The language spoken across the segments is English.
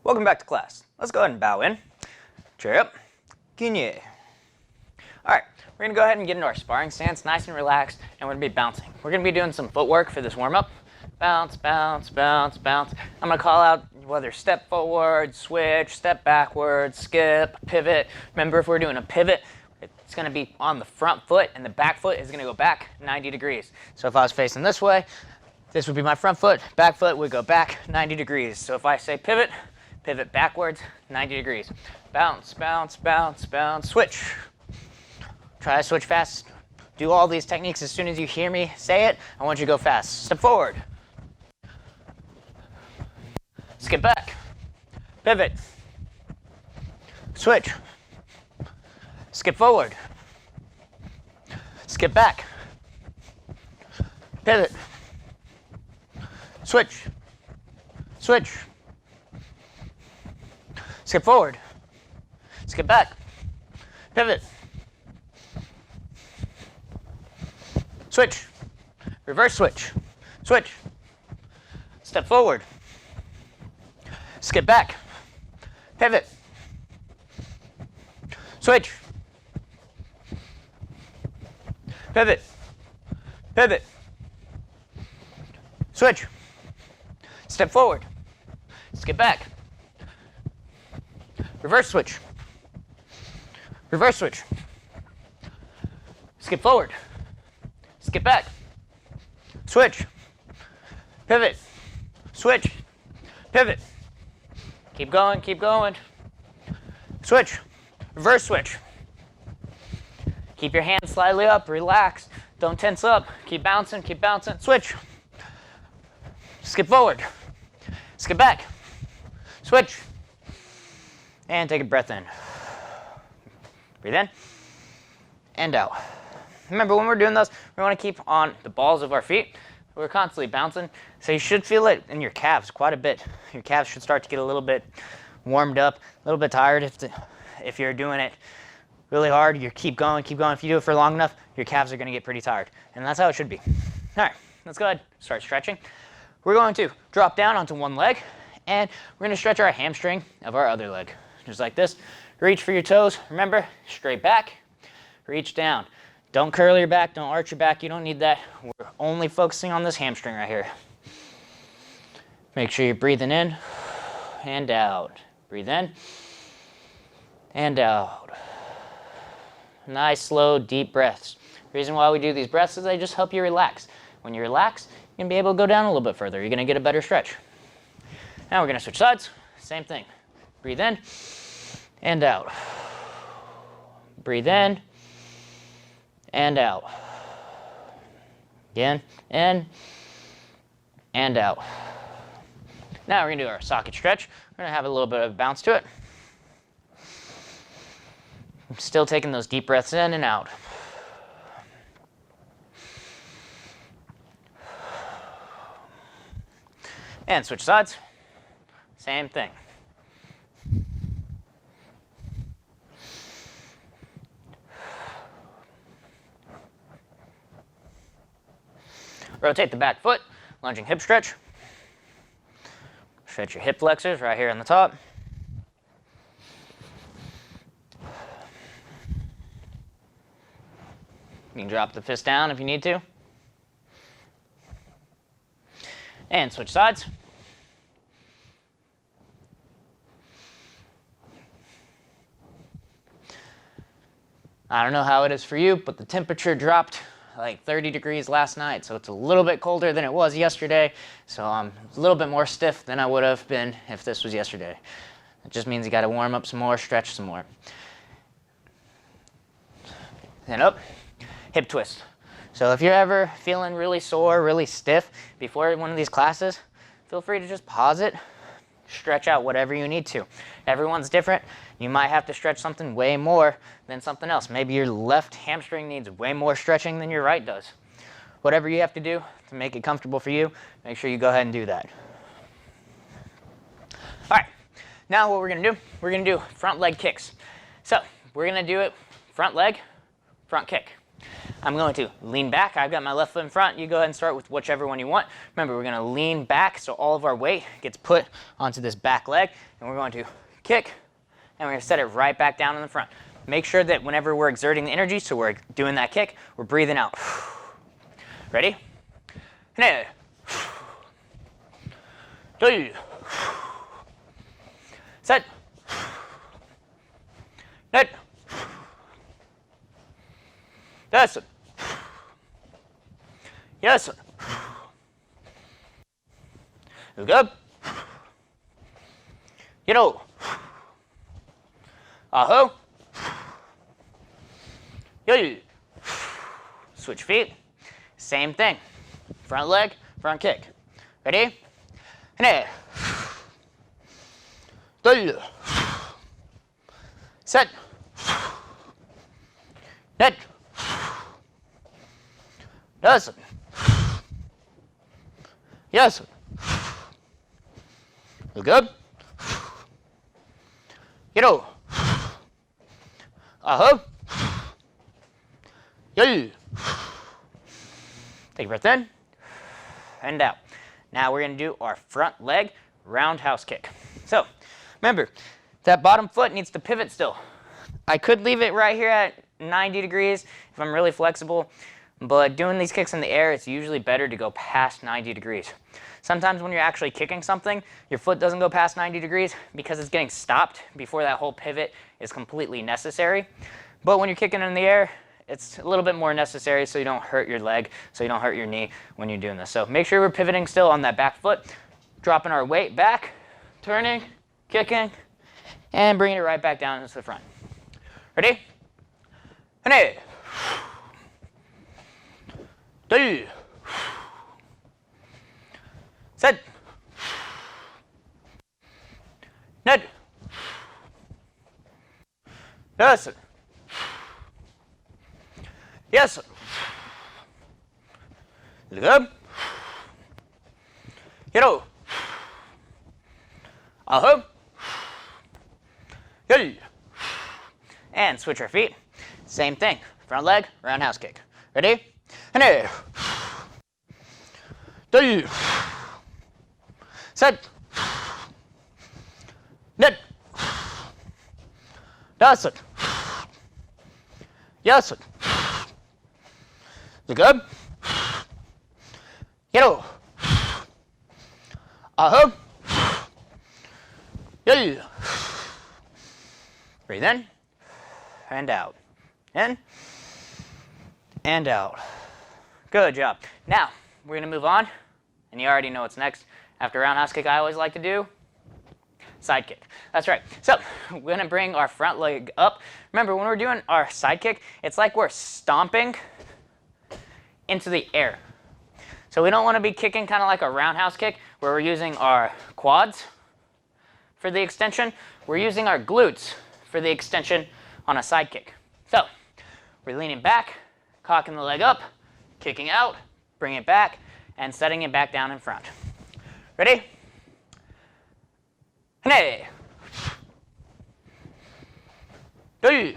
Welcome back to class. Let's go ahead and bow in. Chair up. Ginye. Alright, we're going to go ahead and get into our sparring stance, nice and relaxed, and we're going to be bouncing. We're going to be doing some footwork for this warm-up. Bounce, bounce, bounce, bounce. I'm going to call out whether step forward, switch, step backwards, skip, pivot. Remember, if we're doing a pivot, it's going to be on the front foot, and the back foot is going to go back 90 degrees. So if I was facing this way, this would be my front foot, back foot would go back 90 degrees. So if I say pivot, pivot backwards, 90 degrees. Bounce, bounce, bounce, bounce, switch. Try to switch fast. Do all these techniques as soon as you hear me say it. I want you to go fast. Step forward. Skip back. Pivot. Switch. Skip forward. Skip back. Pivot. Switch. Switch. Skip forward. Skip back. Pivot. Switch. Reverse switch. Switch. Step forward. Skip back. Pivot. Switch. Pivot. Pivot. Switch. Step forward. Skip back. Reverse switch. Reverse switch. Skip forward. Skip back. Switch. Pivot. Switch. Pivot. Keep going, keep going. Switch. Reverse switch. Keep your hands slightly up, relax. Don't tense up. Keep bouncing, keep bouncing. Switch. Skip forward. Skip back. Switch. And take a breath in. Breathe in. And out. Remember, when we're doing those, we want to keep on the balls of our feet. We're constantly bouncing, so you should feel it in your calves quite a bit. Your calves should start to get a little bit warmed up, a little bit tired. If you're doing it really hard, you keep going, keep going. If you do it for long enough, your calves are going to get pretty tired, and that's how it should be. All right, let's go ahead and start stretching. We're going to drop down onto one leg, and we're going to stretch our hamstring of our other leg, just like this. Reach for your toes. Remember, straight back, reach down. Don't curl your back, don't arch your back, you don't need that. We're only focusing on this hamstring right here. Make sure you're breathing in and out. Breathe in and out. Nice, slow, deep breaths. The reason why we do these breaths is they just help you relax. When you relax, you're going to be able to go down a little bit further. You're going to get a better stretch. Now we're going to switch sides. Same thing. Breathe in and out. Breathe in and out. Again, in and out. Now we're going to do our socket stretch. We're going to have a little bit of bounce to it. Still taking those deep breaths in and out. And switch sides. Same thing. Rotate the back foot, lunging hip stretch. Stretch your hip flexors right here on the top. You can drop the fist down if you need to. And switch sides. I don't know how it is for you, but the temperature dropped like 30 degrees last night, so it's a little bit colder than it was yesterday, so I'm a little bit more stiff than I would have been if this was yesterday. It just means you got to warm up some more, stretch some more. Then up, hip twist. So if you're ever feeling really sore, really stiff before one of these classes, feel free to just pause it, stretch out whatever you need to. Everyone's different. You might have to stretch something way more than something else. Maybe your left hamstring needs way more stretching than your right does. Whatever you have to do to make it comfortable for you, make sure you go ahead and do that. All right, now what we're going to do, we're going to do front leg kicks. So we're going to do it front leg, front kick. I'm going to lean back. I've got my left foot in front. You go ahead and start with whichever one you want. Remember, we're going to lean back so all of our weight gets put onto this back leg, and we're going to kick, and we're going to set it right back down in the front. Make sure that whenever we're exerting the energy, so we're doing that kick, we're breathing out. Ready? Set. Net. That's it. Yes. Look up. You know. Aho. Yo. Switch feet. Same thing. Front leg, front kick. Ready? Hey. Set. Net. Yes. Yes. Look good. You know. Uh-huh. Yeah. Take a breath in and out. Now we're going to do our front leg roundhouse kick. So, remember, that bottom foot needs to pivot still. I could leave it right here at 90 degrees if I'm really flexible, but doing these kicks in the air, it's usually better to go past 90 degrees. Sometimes when you're actually kicking something, your foot doesn't go past 90 degrees because it's getting stopped before that whole pivot is completely necessary. But when you're kicking in the air, it's a little bit more necessary so you don't hurt your leg, so you don't hurt your knee when you're doing this. So make sure we're pivoting still on that back foot, dropping our weight back, turning, kicking, and bringing it right back down into the front. Ready? Hey. Two. Set. Net. Yes. Yes. Look up. Hero. Uh-huh. Hey. And switch our feet. Same thing. Front leg, roundhouse kick. Ready? And hey. Two. Set. Net. That's it. Yes. Is it good? Hero. Uh-huh. Yeah. Breathe in and out. In and out. Good job. Now, we're going to move on, and you already know what's next. After roundhouse kick, I always like to do side kick. That's right. So, we're going to bring our front leg up. Remember, when we're doing our side kick, it's like we're stomping into the air. So we don't want to be kicking kind of like a roundhouse kick where we're using our quads for the extension. We're using our glutes for the extension on a side kick. So we're leaning back, cocking the leg up, kicking out, bring it back, and setting it back down in front. Ready? Hey. Two.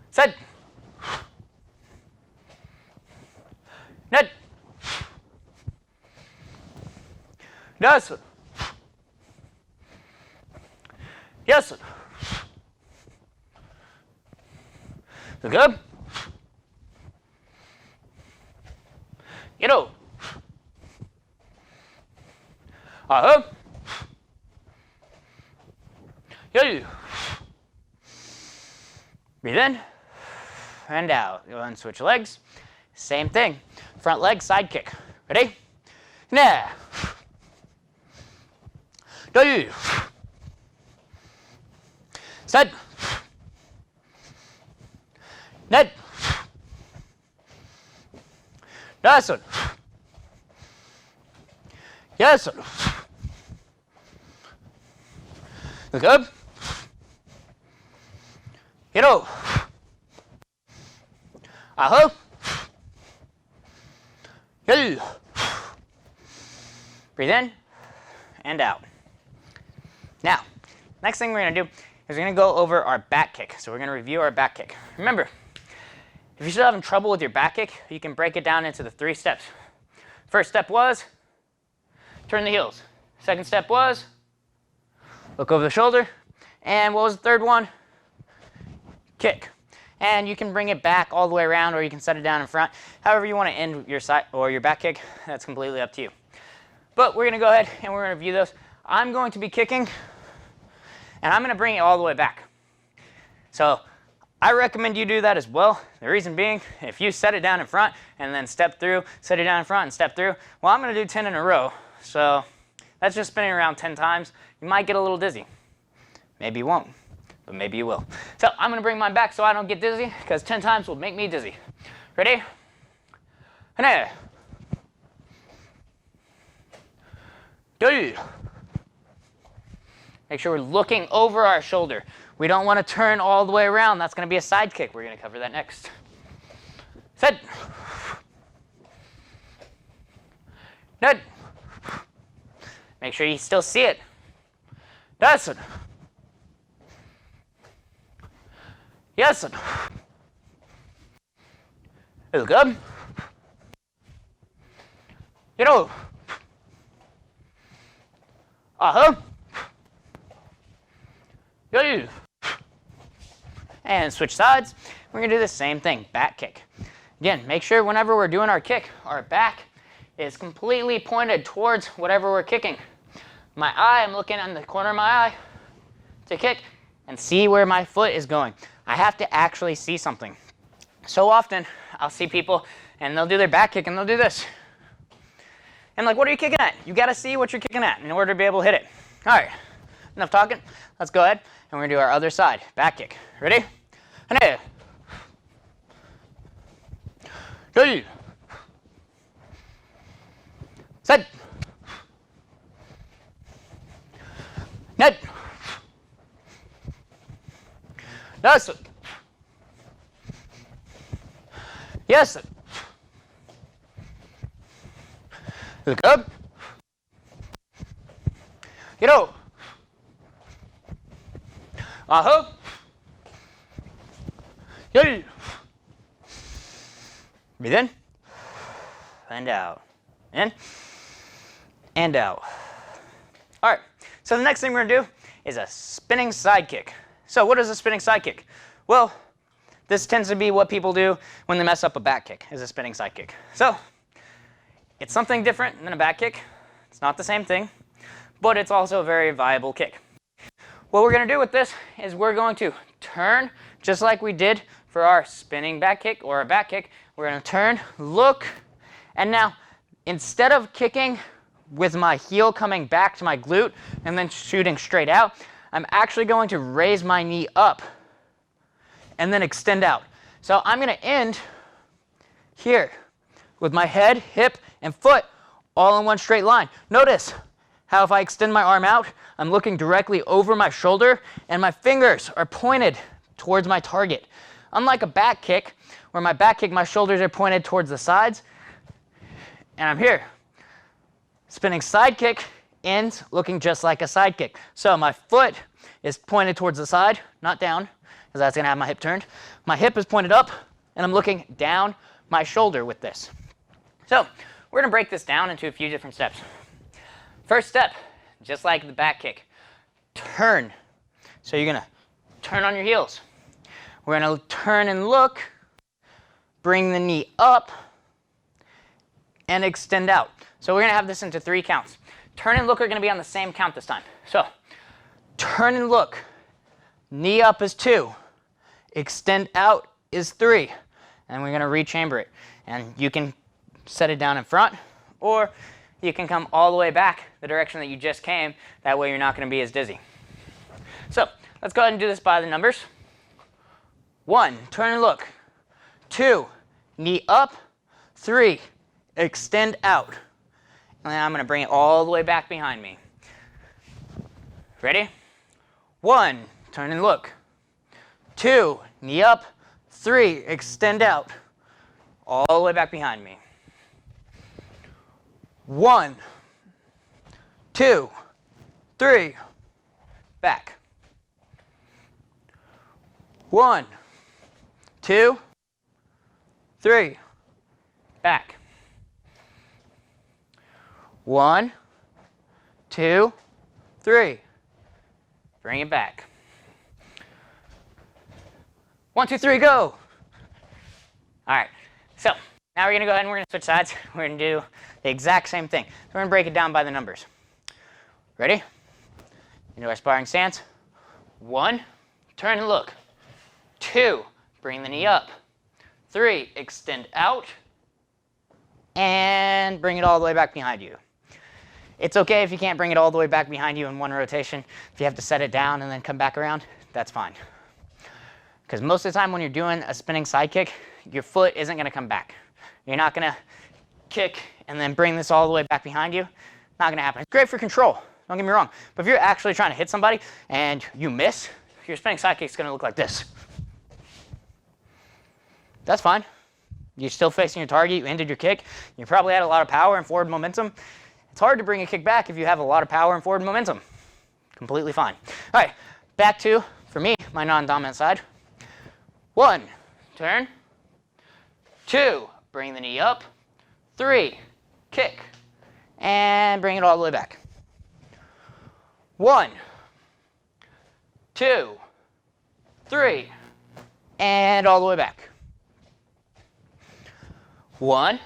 Set. Net. Yes. Yes. Good. You know. Uh-huh. Yeah. Breathe in and out. Go ahead and switch legs. Same thing. Front leg, side kick. Ready? Now. Two. Set. Net. That's it. Yes. Look up. You know. Uh-huh. Hey. Breathe in and out. Now, next thing we're going to do is we're going to go over our back kick. So we're going to review our back kick. Remember, If you're still having trouble with your back kick, you can break it down into the 3 steps. First step was turn the heels. Second step was look over the shoulder. And what was the third one? Kick. And you can bring it back all the way around, or you can set it down in front. However you want to end your side or your back kick, that's completely up to you. But we're going to go ahead and we're going to review those. I'm going to be kicking, and I'm going to bring it all the way back. So I recommend you do that as well. The reason being, if you set it down in front and then step through, set it down in front and step through, well, I'm going to do 10 in a row. So that's just spinning around 10 times. You might get a little dizzy. Maybe you won't, but maybe you will. So I'm going to bring mine back so I don't get dizzy, because 10 times will make me dizzy. Ready? Hane. 2. Make sure we're looking over our shoulder. We don't want to turn all the way around. That's going to be a side kick. We're going to cover that next. Set. Good. Make sure you still see it. That's it. Yes. It's good. You know. Good. And switch sides. We're going to do the same thing, back kick. Again, make sure whenever we're doing our kick, our back is completely pointed towards whatever we're kicking. My eye, I'm looking in the corner of my eye to kick and see where my foot is going. I have to actually see something. So often, I'll see people and they'll do their back kick and they'll do this. And like, what are you kicking at? You got to see what you're kicking at in order to be able to hit it. All right, enough talking. Let's go ahead and we're going to do our other side, back kick. Ready? Hane. 2. Set. Net. That's it. Yes. Look up. Get out. Yay. Breathe in. And out. In. And out. All right. So the next thing we're going to do is a spinning side kick. So what is a spinning side kick? Well, this tends to be what people do when they mess up a back kick, is a spinning side kick. So it's something different than a back kick. It's not the same thing, but it's also a very viable kick. What we're going to do with this is we're going to turn just like we did for our spinning back kick or a back kick. We're going to turn, look, and now instead of kicking with my heel coming back to my glute and then shooting straight out, I'm actually going to raise my knee up and then extend out. So I'm going to end here with my head, hip, and foot all in one straight line. Notice how if I extend my arm out, I'm looking directly over my shoulder and my fingers are pointed towards my target. Unlike a back kick, where my back kick, my shoulders are pointed towards the sides, and I'm here. Spinning side kick ends looking just like a side kick. So my foot is pointed towards the side, not down, because that's going to have my hip turned. My hip is pointed up, and I'm looking down my shoulder with this. So we're going to break this down into a few different steps. First step, just like the back kick, turn. So you're going to turn on your heels. We're going to turn and look, bring the knee up, and extend out. So we're going to have this into 3 counts. Turn and look are going to be on the same count this time. So turn and look, knee up is 2, extend out is 3, and we're going to rechamber it. And you can set it down in front, or you can come all the way back the direction that you just came. That way you're not going to be as dizzy. So let's go ahead and do this by the numbers. 1, turn and look. 2, knee up. 3, extend out. And then I'm going to bring it all the way back behind me. Ready? 1, turn and look. 2, knee up. 3, extend out. All the way back behind me. 1, 2, 3, back. 1, 2, 3, back. 1, 2, 3. Bring it back. 1, 2, 3, go. All right, so now we're gonna go ahead and we're gonna switch sides. We're gonna do the exact same thing. We're gonna break it down by the numbers. Ready? Into our sparring stance. 1, turn and look. 2, bring the knee up. 3, extend out. And bring it all the way back behind you. It's okay if you can't bring it all the way back behind you in one rotation. If you have to set it down and then come back around, that's fine. Because most of the time when you're doing a spinning side kick, your foot isn't going to come back. You're not going to kick and then bring this all the way back behind you. Not going to happen. It's great for control, don't get me wrong. But if you're actually trying to hit somebody and you miss, your spinning side kick is going to look like this. That's fine. You're still facing your target. You ended your kick. You probably had a lot of power and forward momentum. It's hard to bring a kick back if you have a lot of power and forward momentum. Completely fine. All right, back to, for me, my non-dominant side. 1, turn. 2, bring the knee up. 3, kick. And bring it all the way back. 1, 2, 3, and all the way back. 1,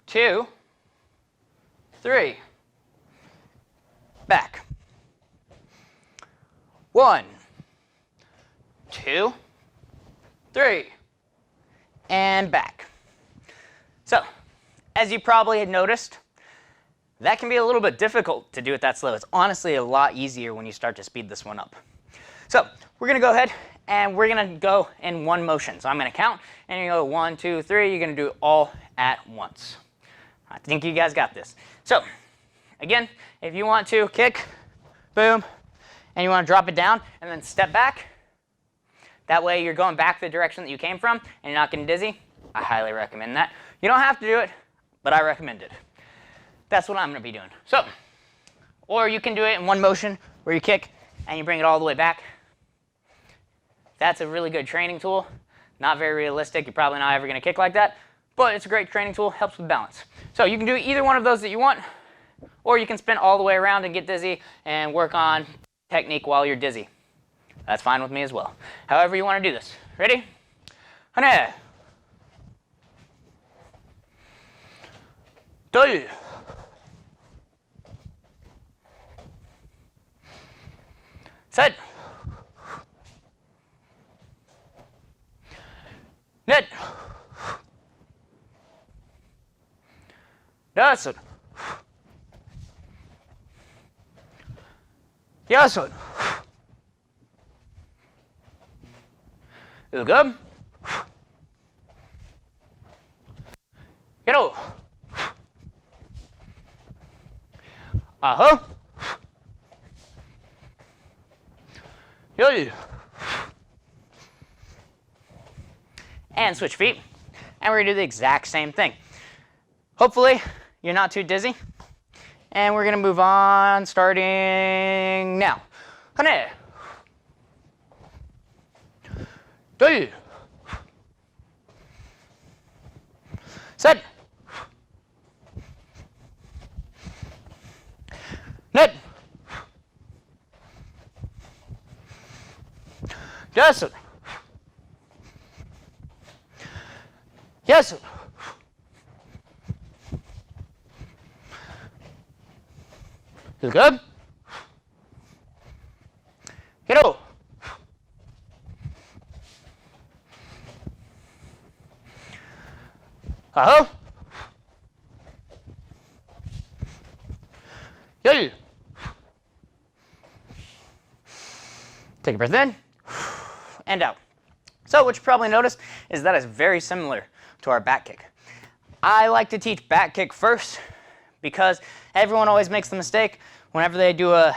2, 3, back. 1, 2, 3, and back. So, as you probably had noticed, that can be a little bit difficult to do it that slow. It's honestly a lot easier when you start to speed this one up. So, we're going to go ahead and we're going to go in one motion. So I'm going to count, and you go 1, 2, 3. You're going to do it all at once. I think you guys got this. So, again, if you want to kick, boom, and you want to drop it down and then step back, that way you're going back the direction that you came from and you're not getting dizzy, I highly recommend that. You don't have to do it, but I recommend it. That's what I'm going to be doing. So, or you can do it in one motion where you kick and you bring it all the way back. That's a really good training tool. Not very realistic. You're probably not ever going to kick like that, but it's a great training tool. Helps with balance. So you can do either one of those that you want, or you can spin all the way around and get dizzy and work on technique while you're dizzy. That's fine with me as well. However you want to do this. Ready? Hane. 2. 3. 4. 5. 6. 7. 8. 9. 10. And switch feet. And we're going to do the exact same thing. Hopefully, you're not too dizzy. And we're going to move on starting now. Hane. 2. 3. 4. 5. 6. 7. 8. 9. 10. Take a breath in and out. So what you probably noticed is that is very similar to our back kick. I like to teach back kick first because everyone always makes the mistake whenever they do a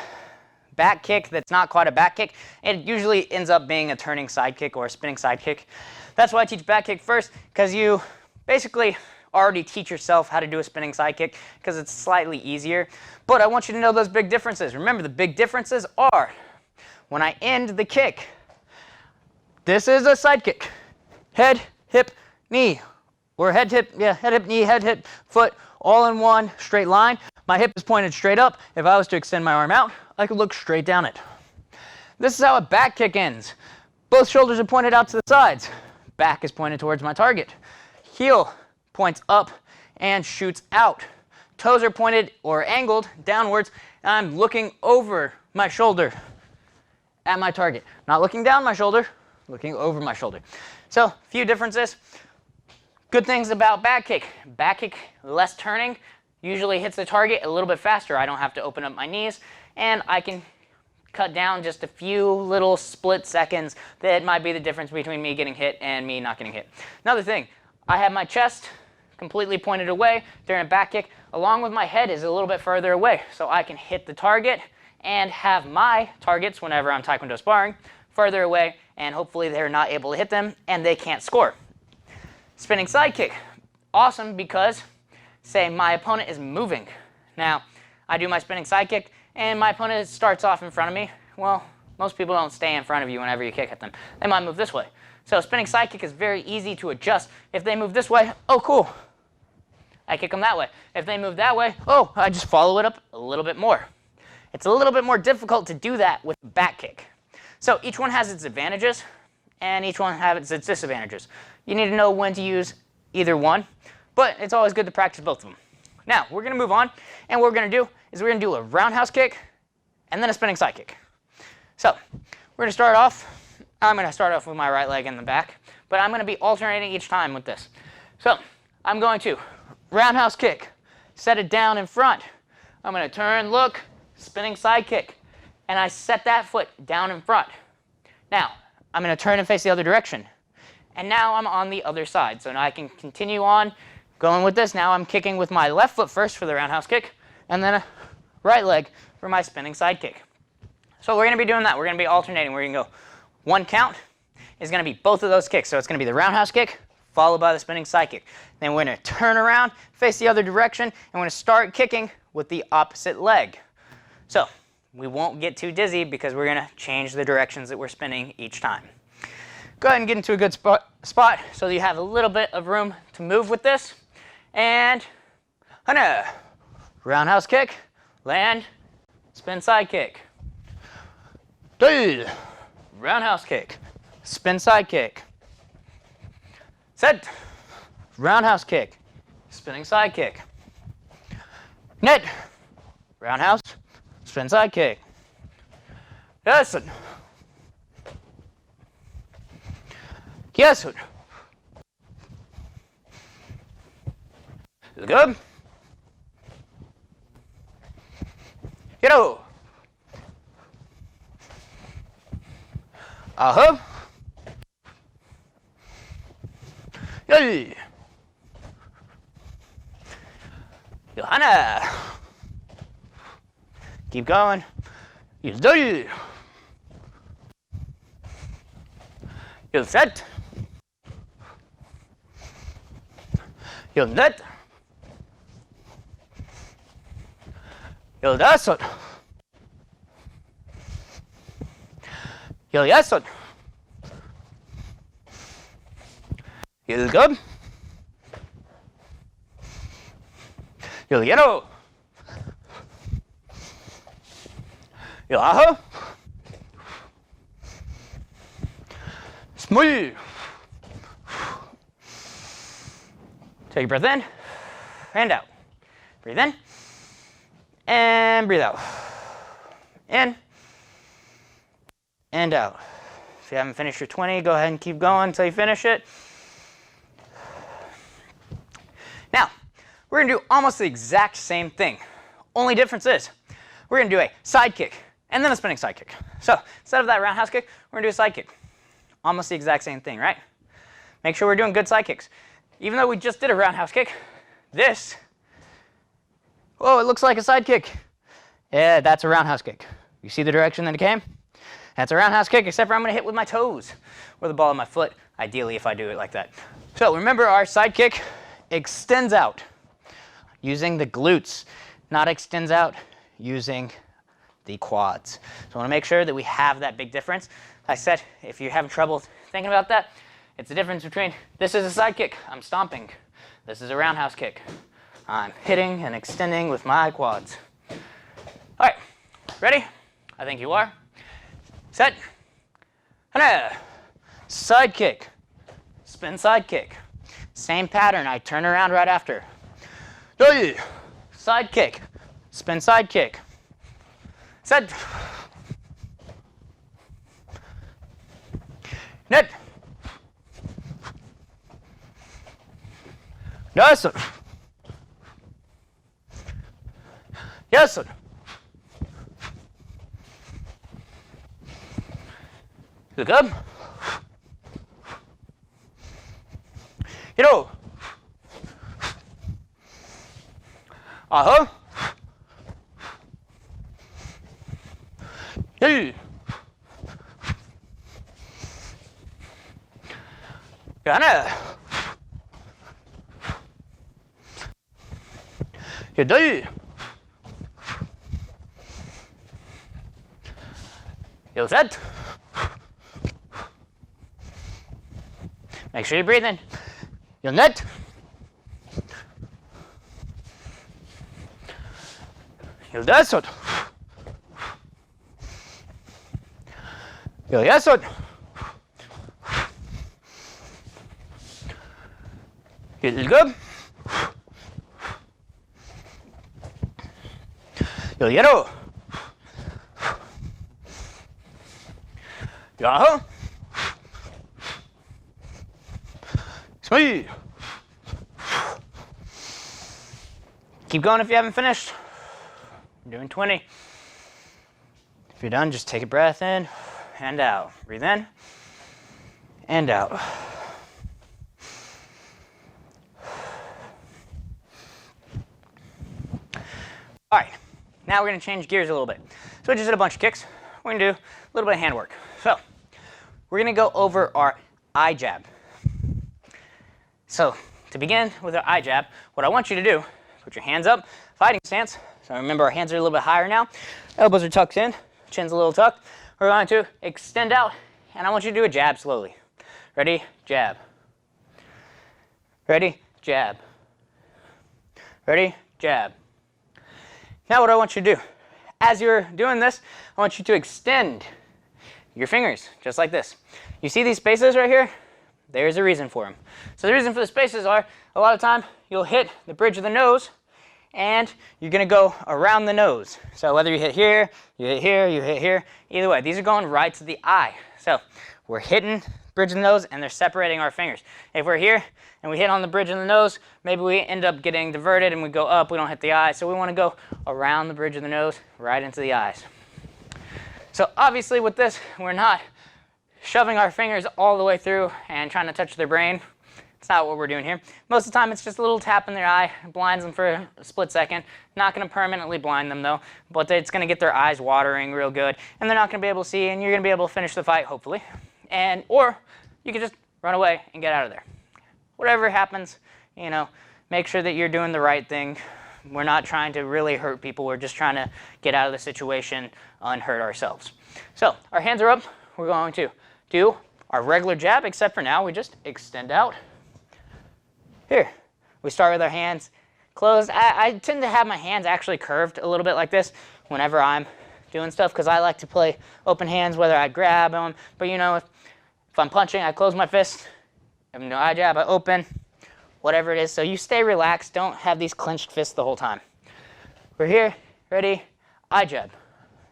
back kick that's not quite a back kick. It usually ends up being a turning side kick or a spinning side kick. That's why I teach back kick first, because you basically already teach yourself how to do a spinning side kick because it's slightly easier. But I want you to know those big differences. Remember, the big differences are when I end the kick, this is a side kick. Head, hip, knee, or head, hip, head, hip, knee, head, hip, foot, all in one straight line. My hip is pointed straight up. If I was to extend my arm out, I could look straight down it. This is how a back kick ends. Both shoulders are pointed out to the sides. Back is pointed towards my target. Heel points up and shoots out. Toes are pointed or angled downwards, and I'm looking over my shoulder at my target. Not looking down my shoulder, looking over my shoulder. So, a few differences. Good things about back kick. Back kick, less turning, usually hits the target a little bit faster. I don't have to open up my knees, and I can cut down just a few little split seconds that might be the difference between me getting hit and me not getting hit. Another thing, I have my chest completely pointed away during a back kick, along with my head is a little bit further away, so I can hit the target and have my targets, whenever I'm Taekwondo sparring, further away, and hopefully they're not able to hit them and they can't score. Spinning side kick, awesome because, say my opponent is moving. Now, I do my spinning side kick, and my opponent starts off in front of me. Well, most people don't stay in front of you whenever you kick at them. They might move this way. So spinning side kick is very easy to adjust. If they move this way, oh cool, I kick them that way. If they move that way, oh, I just follow it up a little bit more. It's a little bit more difficult to do that with back kick. So each one has its advantages, and each one has its disadvantages. You need to know when to use either one, but it's always good to practice both of them. Now, we're going to move on, and what we're going to do is we're going to do a roundhouse kick and then a spinning side kick. So, we're going to start off, I'm going to start off with my right leg in the back, but I'm going to be alternating each time with this. So, I'm going to roundhouse kick, set it down in front. I'm going to turn, look, spinning side kick, and I set that foot down in front. Now, I'm going to turn and face the other direction, and now I'm on the other side. So now I can continue on going with this. Now I'm kicking with my left foot first for the roundhouse kick, and then a right leg for my spinning side kick. So we're going to be doing that. We're going to be alternating. We're going to go one count is going to be both of those kicks. So it's going to be the roundhouse kick followed by the spinning side kick. Then we're going to turn around, face the other direction, and we're going to start kicking with the opposite leg. So we won't get too dizzy because we're going to change the directions that we're spinning each time. Go ahead and get into a good spot so that you have a little bit of room to move with this. And hana, roundhouse kick, land, spin side kick. Two, roundhouse kick, spin side kick. Set, roundhouse kick, spinning side kick. Net, roundhouse, spin side kick. Yes. Yes. Good. Hero. Aha. Yay. Johanna. Keep going. You'll do. You'll set. You'll net. You'll dasot. You'll yasot. You'll go. You'll yellow. You'll aho. Smooth. Take a breath in and out. Breathe in and breathe out. In and out. If you haven't finished your 20, go ahead and keep going until you finish it. Now, we're going to do almost the exact same thing. Only difference is we're going to do a side kick and then a spinning side kick. So instead of that roundhouse kick, we're going to do a side kick. Almost the exact same thing, right? Make sure we're doing good side kicks. Even though we just did a roundhouse kick, this, oh, it looks like a side kick. Yeah, that's a roundhouse kick. You see the direction that it came? That's a roundhouse kick, except for I'm going to hit with my toes or the ball of my foot, ideally if I do it like that. So remember, our side kick extends out using the glutes, not extends out using the quads. So I want to make sure that we have that big difference. Like I said, if you're having trouble thinking about that, It's the difference between this is a side kick, I'm stomping. This is a roundhouse kick. I'm hitting and extending with my quads. All right, ready? I think you are. Set. Side kick. Spin side kick. Same pattern, I turn around right after. Side kick. Spin side kick. Set. Net. Yes, sir. Yes, sir. Look up. You know. Uh-huh. Hey. Gonna. You do. You set. Make sure you breathe in. You'll net. You'll das it. You'll yes it. You'll go. You'll yellow. Yaho. Smooth. Keep going if you haven't finished. You're doing 20. If you're done, just take a breath in and out. Breathe in and out. All right, now we're going to change gears a little bit. So I just did a bunch of kicks. We're going to do a little bit of handwork. So we're going to go over our eye jab. So to begin with our eye jab, what I want you to do, put your hands up, fighting stance. So remember our hands are a little bit higher now. Elbows are tucked in, chin's a little tucked. We're going to extend out, and I want you to do a jab slowly. Ready? Jab. Ready? Jab. Ready? Jab. Now what I want you to do, as you're doing this, I want you to extend your fingers, just like this. You see these spaces right here? There's a reason for them. So the reason for the spaces are, a lot of time, you'll hit the bridge of the nose, and you're gonna go around the nose. So whether you hit here, you hit here, you hit here, either way, these are going right to the eye. So we're hitting bridge of the nose, and they're separating our fingers. If we're here, and we hit on the bridge of the nose, maybe we end up getting diverted, and we go up, we don't hit the eye. So we wanna go around the bridge of the nose, right into the eyes. So obviously with this, we're not shoving our fingers all the way through and trying to touch their brain. It's not what we're doing here. Most of the time it's just a little tap in their eye, blinds them for a split second. Not going to permanently blind them though, but it's going to get their eyes watering real good, and they're not going to be able to see, and you're going to be able to finish the fight hopefully. Or you can just run away and get out of there. Whatever happens, you know, make sure that you're doing the right thing. We're not trying to really hurt people. We're just trying to get out of the situation unhurt ourselves. So our hands are up. We're going to do our regular jab, except for now we just extend out. Here, we start with our hands closed. I tend to have my hands actually curved a little bit like this whenever I'm doing stuff, because I like to play open hands, whether I grab them. But you know, if I'm punching, I close my fist. If I'm doing eye jab, I open. Whatever it is. So you stay relaxed. Don't have these clenched fists the whole time. We're here. Ready? Eye jab.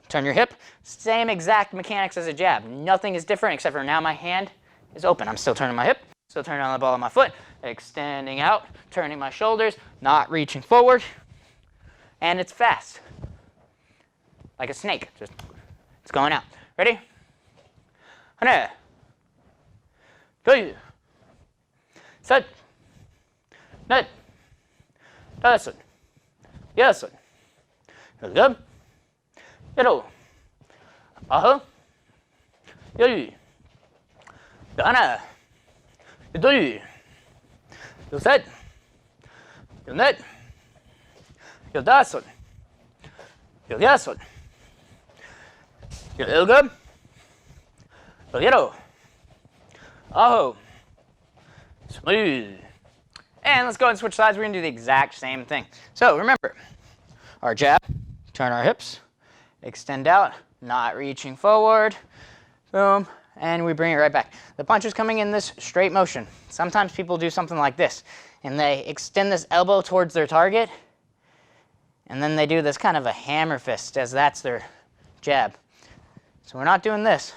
Turn your hip. Same exact mechanics as a jab. Nothing is different except for now my hand is open. I'm still turning my hip. Still turning on the ball of my foot. Extending out. Turning my shoulders. Not reaching forward. And it's fast. Like a snake. Just, it's going out. Ready? Hane. Go. Set. Net. Dasun. Yasun. Good. Yellow. Aha. Yoi. Dana. Yodoi. Yoset. Yonet. Yodasun. Yoyasun. Yellow. Yellow. Aho. Smooth. And let's go ahead and switch sides. We're going to do the exact same thing. So remember, our jab, turn our hips, extend out, not reaching forward, boom, and we bring it right back. The punch is coming in this straight motion. Sometimes people do something like this, and they extend this elbow towards their target, and then they do this kind of a hammer fist as that's their jab. So we're not doing this.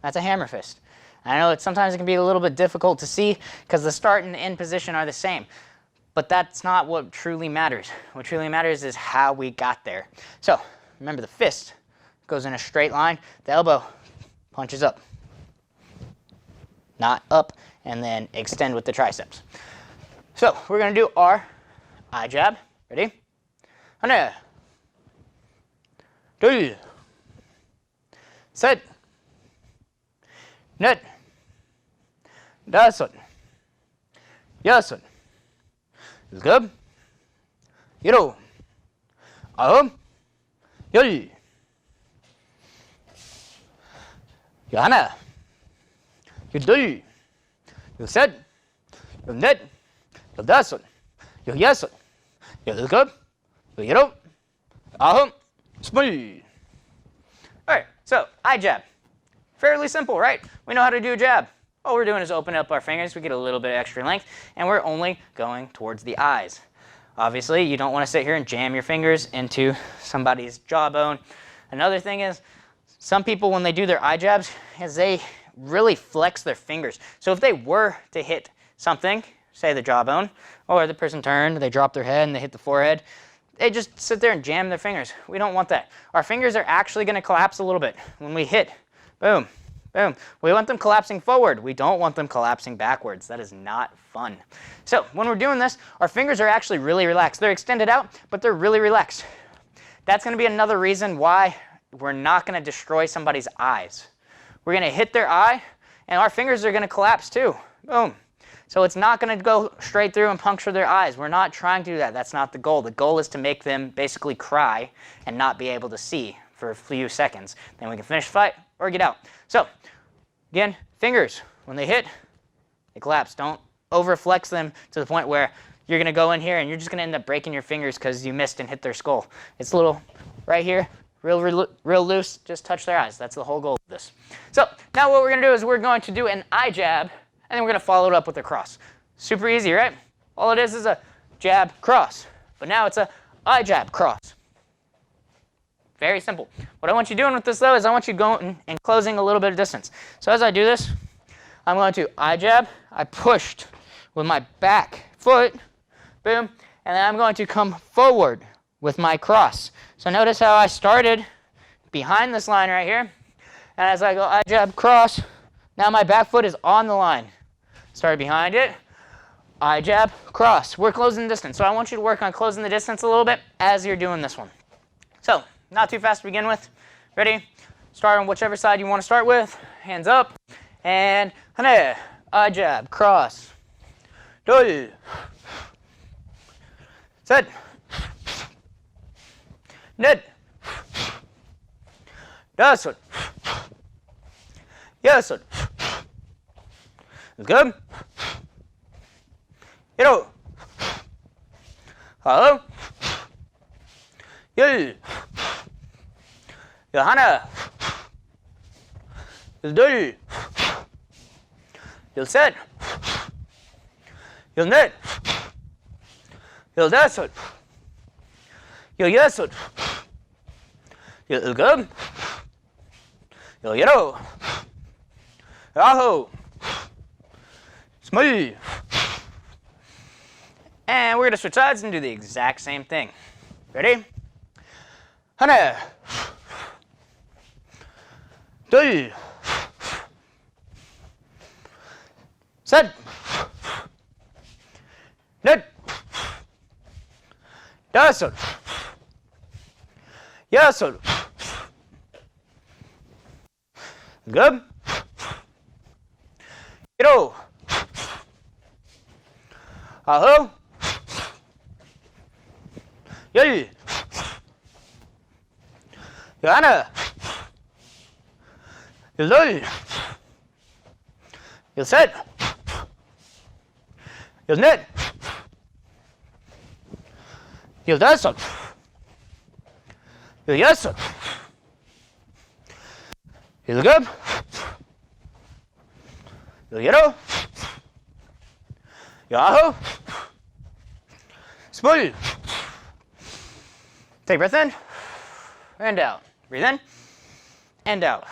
That's a hammer fist. I know sometimes it can be a little bit difficult to see because the start and the end position are the same, but that's not what truly matters. What truly matters is how we got there. So remember, the fist goes in a straight line, the elbow punches up, not up, and then extend with the triceps. So we're going to do our eye jab. Ready? 1, 2, set, net, 5, 6, 7, 8, 9, 10, 11, 12, 13, 14, 15, 16, 17, 18, 9, smooth. All right, so eye jab. Fairly simple, right? We know how to do a jab. All we're doing is open up our fingers. We get a little bit of extra length, and we're only going towards the eyes. Obviously, you don't want to sit here and jam your fingers into somebody's jawbone. Another thing is, some people, when they do their eye jabs, is they really flex their fingers. So if they were to hit something, say the jawbone, or the person turned, they drop their head and they hit the forehead, they just sit there and jam their fingers. We don't want that. Our fingers are actually going to collapse a little bit when we hit. Boom, boom. We want them collapsing forward. We don't want them collapsing backwards. That is not fun. So when we're doing this, our fingers are actually really relaxed. They're extended out, but they're really relaxed. That's going to be another reason why we're not going to destroy somebody's eyes. We're going to hit their eye, and our fingers are going to collapse too. Boom. So it's not going to go straight through and puncture their eyes. We're not trying to do that. That's not the goal. The goal is to make them basically cry and not be able to see for a few seconds. Then we can finish the fight or get out. So again, fingers, when they hit, they collapse. Don't overflex them to the point where you're going to go in here and you're just going to end up breaking your fingers because you missed and hit their skull. It's a little right here, real loose, just touch their eyes. That's the whole goal of this. So now what we're going to do is we're going to do an eye jab, and then we're going to follow it up with a cross. Super easy, right? All it is a jab, cross. But now it's a eye jab, cross. Very simple. What I want you doing with this, though, is I want you going and closing a little bit of distance. So as I do this, I'm going to eye jab. I pushed with my back foot, boom, and then I'm going to come forward with my cross. So notice how I started behind this line right here, and as I go eye jab, cross, now my back foot is on the line. Started behind it, eye jab, cross. We're closing the distance. So I want you to work on closing the distance a little bit as you're doing this one. So not too fast to begin with. Ready? Start on whichever side you want to start with. Hands up. And eye jab, cross. 2. Set. Net. 5. 6. Good. 7. 8. 9. 10. 12. 13. 14. 15. 16. 17. 18. 9. Smooth. And we're going to switch sides and do the exact same thing. Ready? 1, 2, set, net, 5, 6, good, 7, 8, 9, 10, 11, 12, Heel net. Heel descent. Heel yes. Heel good. Heel yellow. Yahoo. Spool. Take a breath in and out. Breathe in and out.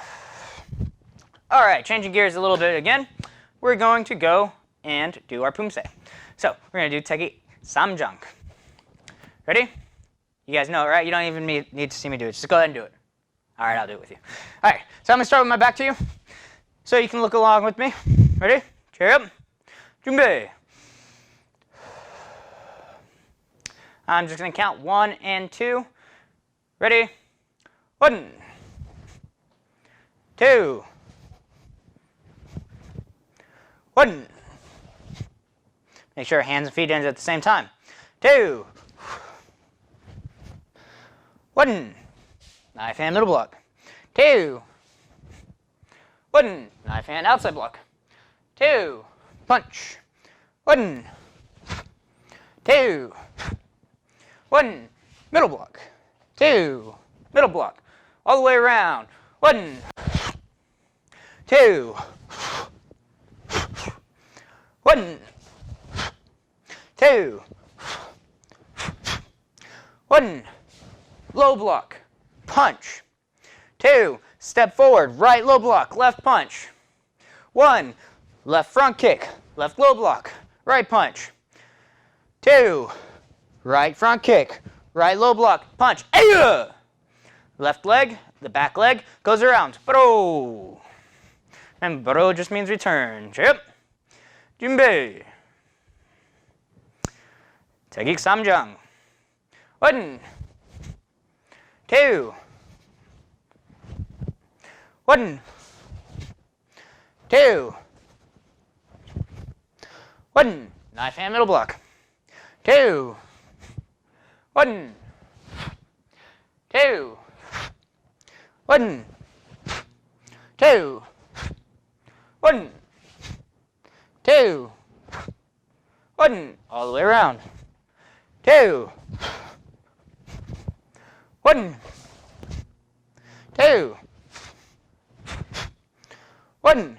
All right, changing gears a little bit again. We're going to go and do our Poomsae. So we're going to do Taeguek Samjang. Ready? You guys know, right? You don't even need to see me do it. Just go ahead and do it. All right, I'll do it with you. All right, so I'm going to start with my back to you so you can look along with me. Ready? Cheer up. Junbei. I'm just going to count 1 and 2. Ready? 1, 2, 1. Make sure hands and feet end at the same time. 2, 1. Knife hand middle block. 2, 1. Knife hand outside block. 2. Punch. 1, 2, 1. Middle block. 2. Middle block. All the way around. 1, 2, 1, 2, 1. Low block. Punch. 2. Step forward. Right low block. Left punch. 1. Left front kick. Left low block. Right punch. 2. Right front kick. Right low block. Punch. Aya! Left leg, the back leg, goes around. Bro. And bro just means return. Chip. Junbei. Taeguek Samjang. 1, 2, 1, 2, 1. Knife hand middle block. 2, 1, 2, 1, 2, 1, 2, 1. All the way around. 2, 1, 2, 1.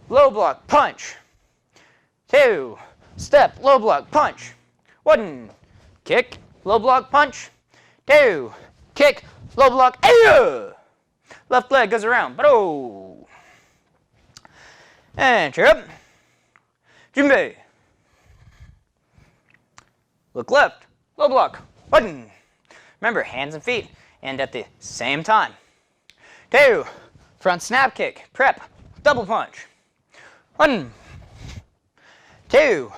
Low block punch. 2. Step low block punch. 1. Kick low block punch. 2. Kick low block. Aya! Left leg goes around. Bro. And cheer up. Junbei. Look left. Low block. 1. Remember, hands and feet end at the same time. 2. Front snap kick. Prep. Double punch. 1, 2,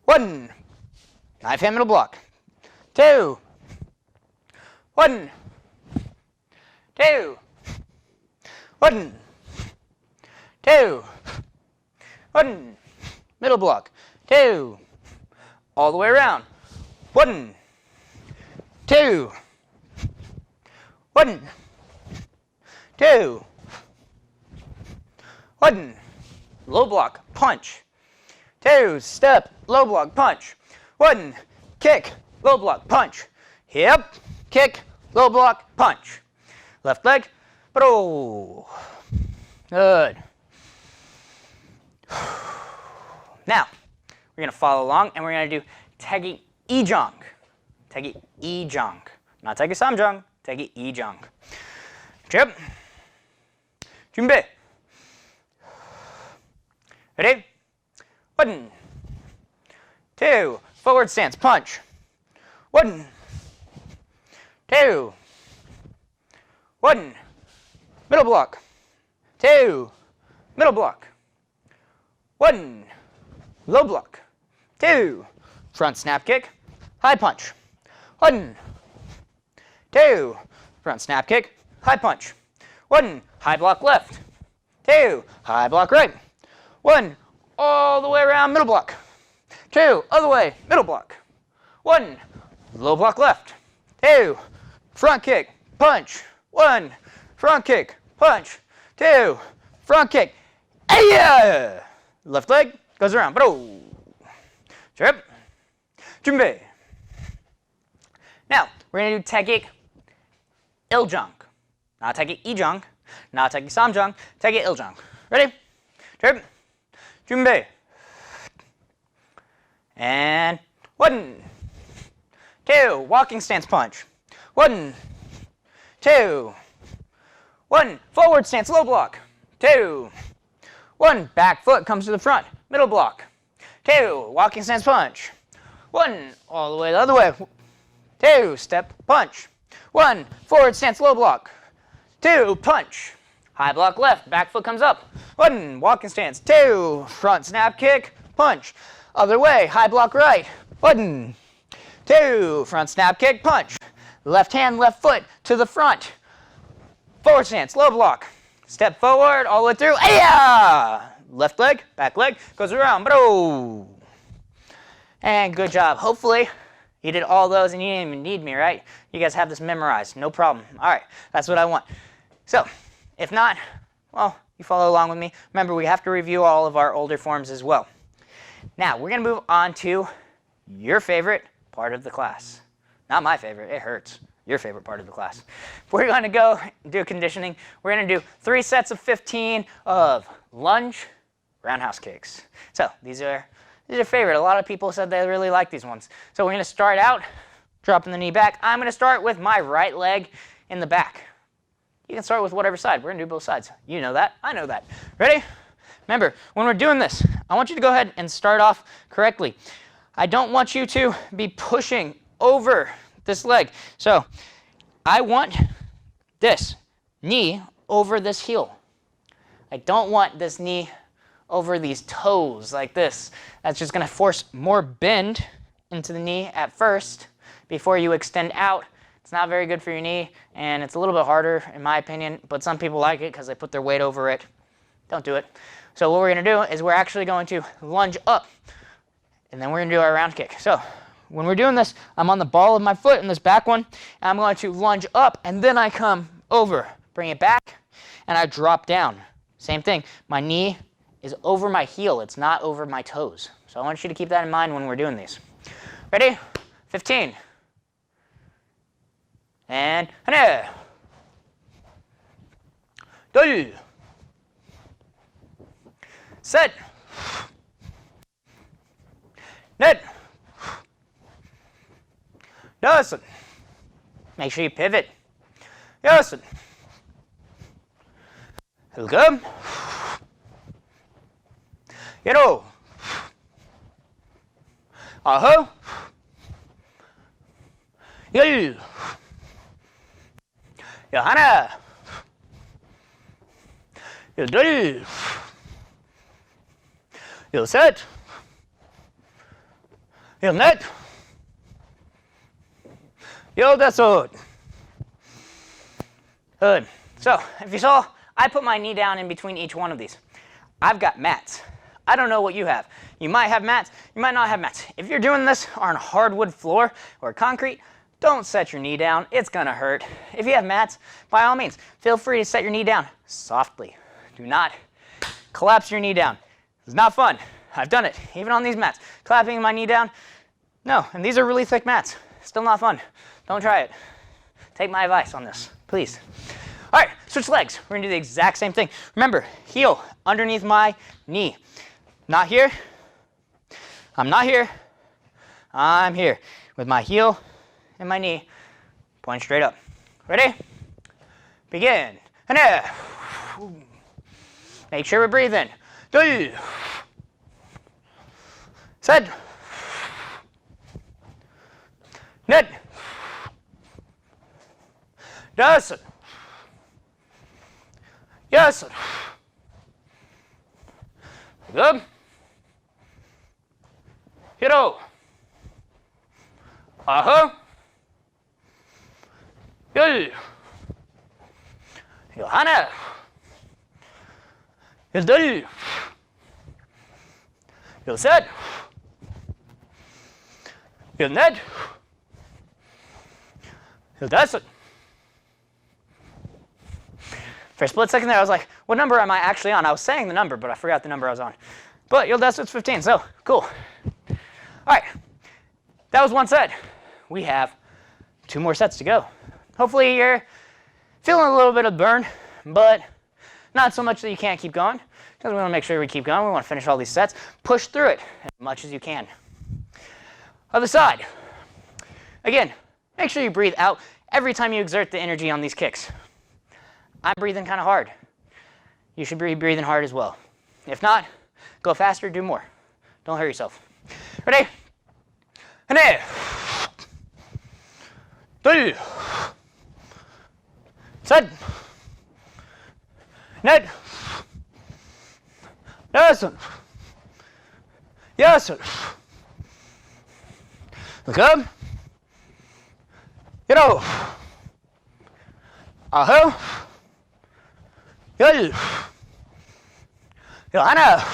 1. Knife hand middle block. 2, 1, 2, 1, 2, 1. Middle block. 2. All the way around. 1, 2, 1, 2, 1. Low block punch. 2. Step low block punch. 1. Kick low block punch. Hip kick low block punch. Left leg. Bro. Good. Now we're gonna follow along and we're gonna do Taeguek Jang. Taeguek Jang. Not Taeguek Samjang. Taeguek Jang. Chip. Junbei. Ready? 1, 2. Forward stance punch. 1, 2, 1. Middle block. 2. Middle block. 1. Low block. 2. Front snap kick. High punch. 1, 2. Front snap kick. High punch. 1. High block left. 2. High block right. 1. All the way around middle block. 2. Other way middle block. 1. Low block left. 2. Front kick. Punch. 1. Front kick. Punch. 2. Front kick. Aya! Left leg goes around. Bro. Trip. Junbei. Now, we're going to do Taeguek Iljang. Not Taeguek Ijang. Not Taeguek Samjang. Taeguek Iljang. Ready? Trip. Junbei. And 1, 2. Walking stance punch. 1, 2. 1. Forward stance low block. 2. 1. Back foot comes to the front. Middle block. 2. Walking stance punch. 1. All the way the other way. 2. Step punch. 1. Forward stance low block. 2. Punch. High block left. Back foot comes up. 1. Walking stance. 2. Front snap kick. Punch. Other way. High block right. 1, 2. Front snap kick. Punch. Left hand, left foot to the front. Forward stance. Low block. Step forward all the way through. Ayah! Left leg, back leg, goes around. Bro. And good job. Hopefully, you did all those and you didn't even need me, right? You guys have this memorized. No problem. All right. That's what I want. So, if not, well, you follow along with me. Remember, we have to review all of our older forms as well. Now, we're going to move on to your favorite part of the class. Not my favorite. It hurts. Your favorite part of the class. We're going to go do conditioning. We're going to do 3 sets of 15 of lunge, roundhouse kicks. So these are favorite. A lot of people said they really like these ones. So we're going to start out dropping the knee back. I'm going to start with my right leg in the back. You can start with whatever side. We're going to do both sides. You know that. I know that. Ready? Remember, when we're doing this, I want you to go ahead and start off correctly. I don't want you to be pushing over this leg. So I want this knee over this heel. I don't want this knee over these toes like this. That's just going to force more bend into the knee at first before you extend out. It's not very good for your knee, and it's a little bit harder in my opinion, but some people like it because they put their weight over it. Don't do it. So what we're going to do is we're actually going to lunge up, and then we're going to do our round kick. So when we're doing this, I'm on the ball of my foot in this back one, and I'm going to lunge up, and then I come over, bring it back, and I drop down. Same thing. My knee is over my heel. It's not over my toes. So I want you to keep that in mind when we're doing these. Ready? 15. And 하나, 둘, 셋, 넷, 다섯. Make sure you pivot. 여섯, 일곱, 여덟, 아홉, 열, 열하나, 열둘, 열셋, 열넷, 열다섯. Good. So, if you saw, I put my knee down in between each one of these. I've got mats. I don't know what you have. You might have mats, you might not have mats. If you're doing this on hardwood floor or concrete, don't set your knee down. It's gonna hurt. If you have mats, by all means, feel free to set your knee down softly. Do not collapse your knee down. It's not fun. I've done it, even on these mats. Clapping my knee down, no. And these are really thick mats. Still not fun. Don't try it. Take my advice on this, please. All right, switch legs. We're gonna do the exact same thing. Remember, heel underneath my knee. Not here. I'm not here. I'm here with my heel and my knee point straight up. Ready? Begin. 하나. Make sure we're breathing. 둘. 셋. 넷. 다섯. 여섯. 일곱. 여덟. 아홉. 열. 열하나. 열둘. 열셋. 열넷. 열다섯. For a split second there, I was like, what number am I actually on? I was saying the number, but I forgot the number I was on. But you'll that's what's 15, so cool. All right, that was one set. We have 2 more sets to go. Hopefully you're feeling a little bit of burn, but not so much that you can't keep going, because we want to make sure we keep going. We want to finish all these sets. Push through it as much as you can. Other side. Again, make sure you breathe out every time you exert the energy on these kicks. I'm breathing kind of hard. You should be breathing hard as well. If not, go faster, do more. Don't hurt yourself. Ready? Ready. 2. Set. Net. Listen. Yes. Look up. Get over. Aha. Yay. Johanna.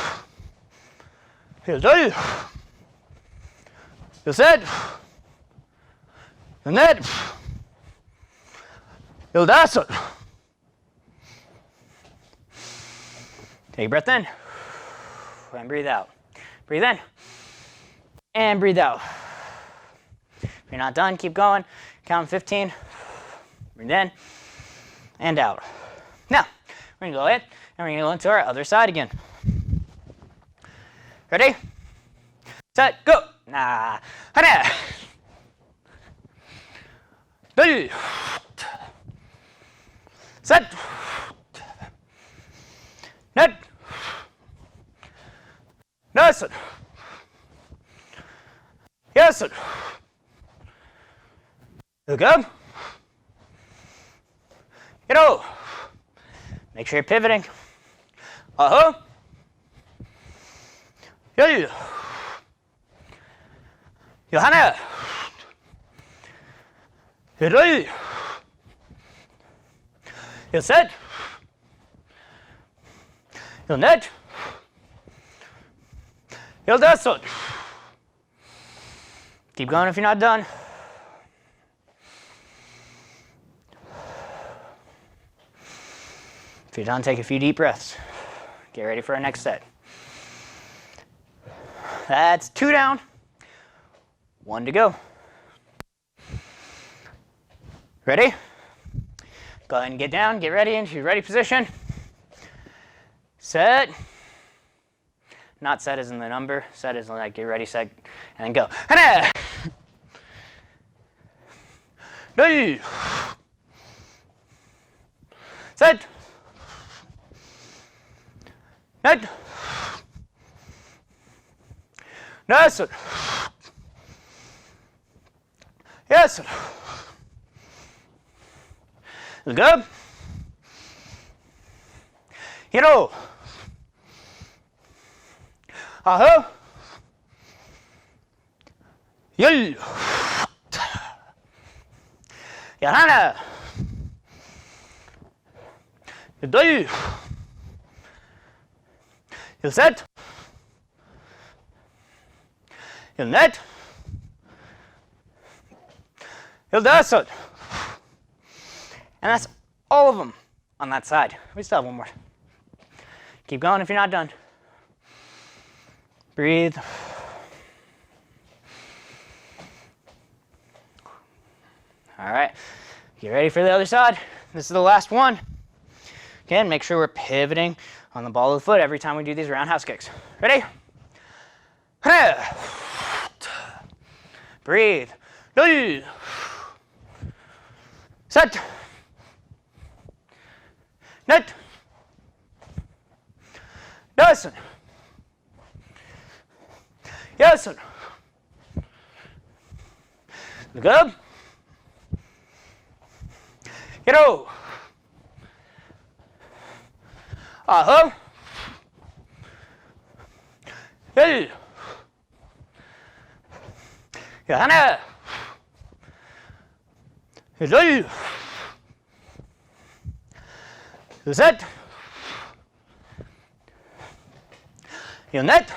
Heel 2. Heel set. Net. Heel dasset. Take a breath in. And breathe out. Breathe in. And breathe out. If you're not done, keep going. Count 15. Breathe in. And out. Now, we're going to go ahead and we're going to go into our other side again. Ready? Set, go. Nah. Hana. 2. Set. Net. Listen. Yes. Look up. Get over. Make sure you're pivoting. Uh-huh. Yeah. Johanna. You're ready. You're set. You're net. You're that's it. Keep going if you're not done. If you're done, take a few deep breaths. Get ready for our next set. That's 2 down, 1 to go. Ready? Go ahead and get down, get ready into your ready position. Set. Not set as in the number, set as in like get ready, set, and then go. Hana! 2. Set. Net. Yes, sir. Yes, sir. Good. Hero. Uh-huh. Yay. Johanna. You You set. You net. You does it. And that's all of them on that side. We still have one more. Keep going if you're not done. Breathe. All right, get ready for the other side. This is the last one. Again, make sure we're pivoting on the ball of the foot every time we do these roundhouse kicks. Ready? Breathe. Set. Net. Listen. Yes, sir. Look up. Get over. Uh-huh. Hey. Johanna. Hello. Set. Your net.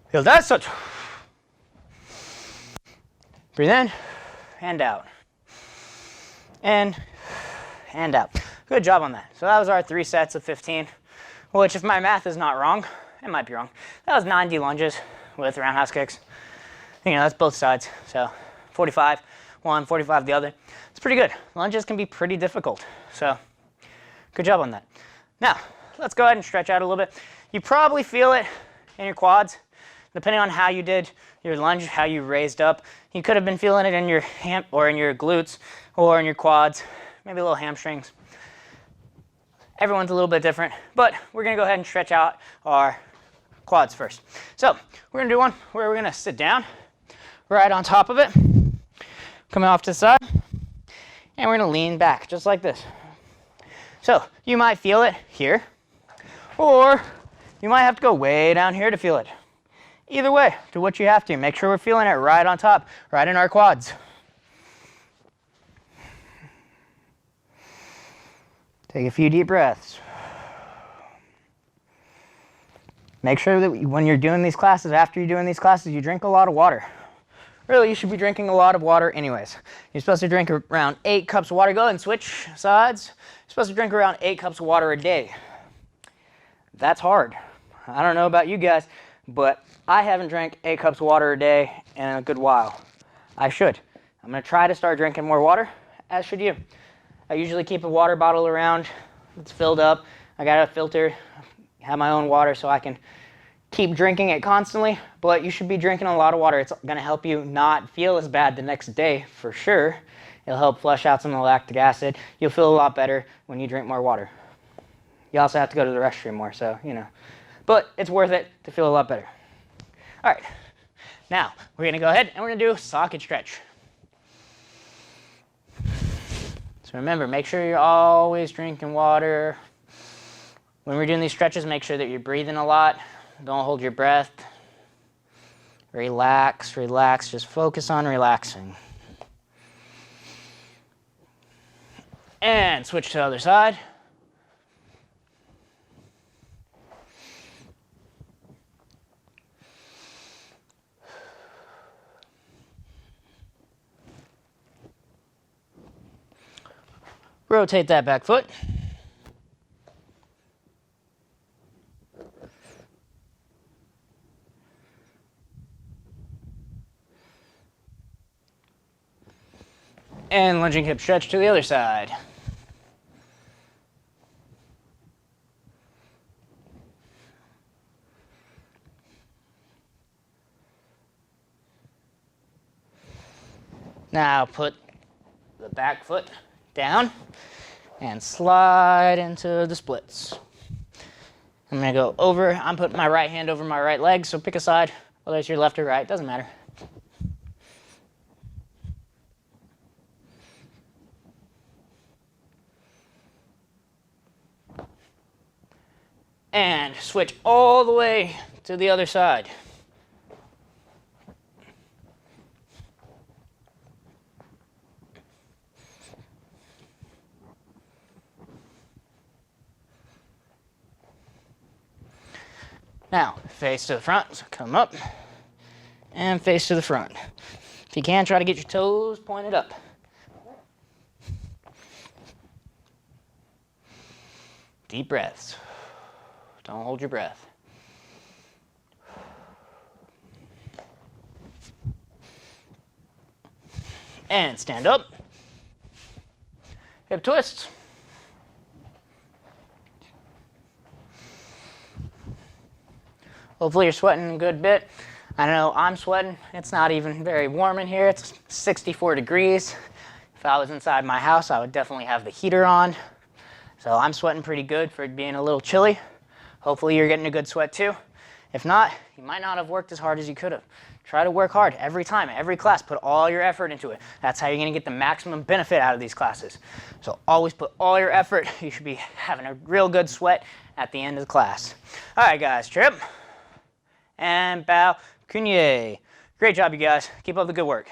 Feel that such. Breathe in and out. And out. Good job on that. So that was our 3 sets of 15. which if my math is not wrong, it might be wrong. That was 90 lunges with roundhouse kicks. You know, that's both sides. So 45 one, 45 the other. It's pretty good. Lunges can be pretty difficult. So good job on that. Now, let's go ahead and stretch out a little bit. You probably feel it in your quads, depending on how you did your lunge, how you raised up. You could have been feeling it in your or in your glutes or in your quads, maybe a little hamstrings. Everyone's a little bit different, but we're gonna go ahead and stretch out our quads first. So we're gonna do one where we're gonna sit down right on top of it, coming off to the side, and we're gonna lean back just like this. So you might feel it here, or you might have to go way down here to feel it. Either way, do what you have to. Make sure we're feeling it right on top, right in our quads. Take a few deep breaths. Make sure that when you're doing these classes, after you're doing these classes, you drink a lot of water. Really, you should be drinking a lot of water anyways. You're supposed to drink around 8 cups of water. Go ahead and switch sides. You're supposed to drink around 8 cups of water a day. That's hard. I don't know about you guys, but I haven't drank 8 cups of water a day in a good while. I should. I'm going to try to start drinking more water, as should you. I usually keep a water bottle around. It's filled up. I got a filter, have my own water so I can keep drinking it constantly, but you should be drinking a lot of water. It's going to help you not feel as bad the next day for sure. It'll help flush out some of the lactic acid. You'll feel a lot better when you drink more water. You also have to go to the restroom more, so, you know. But it's worth it to feel a lot better. All right, now we're going to go ahead and we're going to do a socket stretch. So remember, make sure you're always drinking water. When we're doing these stretches, make sure that you're breathing a lot. Don't hold your breath. Relax, relax. Just focus on relaxing. And switch to the other side. Rotate that back foot. And lunging hip stretch to the other side. Now put the back foot down and slide into the splits. I'm going to go over. I'm putting my right hand over my right leg, so pick a side, whether it's your left or right, doesn't matter. And switch all the way to the other side. Now, face to the front, so come up, and face to the front. If you can, try to get your toes pointed up. Deep breaths. Don't hold your breath. And stand up. Hip twists. Hopefully you're sweating a good bit. I know I'm sweating. It's not even very warm in here. It's 64 degrees. If I was inside my house, I would definitely have the heater on. So I'm sweating pretty good for it being a little chilly. Hopefully you're getting a good sweat too. If not, you might not have worked as hard as you could have. Try to work hard every time, every class. Put all your effort into it. That's how you're going to get the maximum benefit out of these classes. So always put all your effort. You should be having a real good sweat at the end of the class. All right, guys, trip. And bow, kunye. Great job, you guys. Keep up the good work.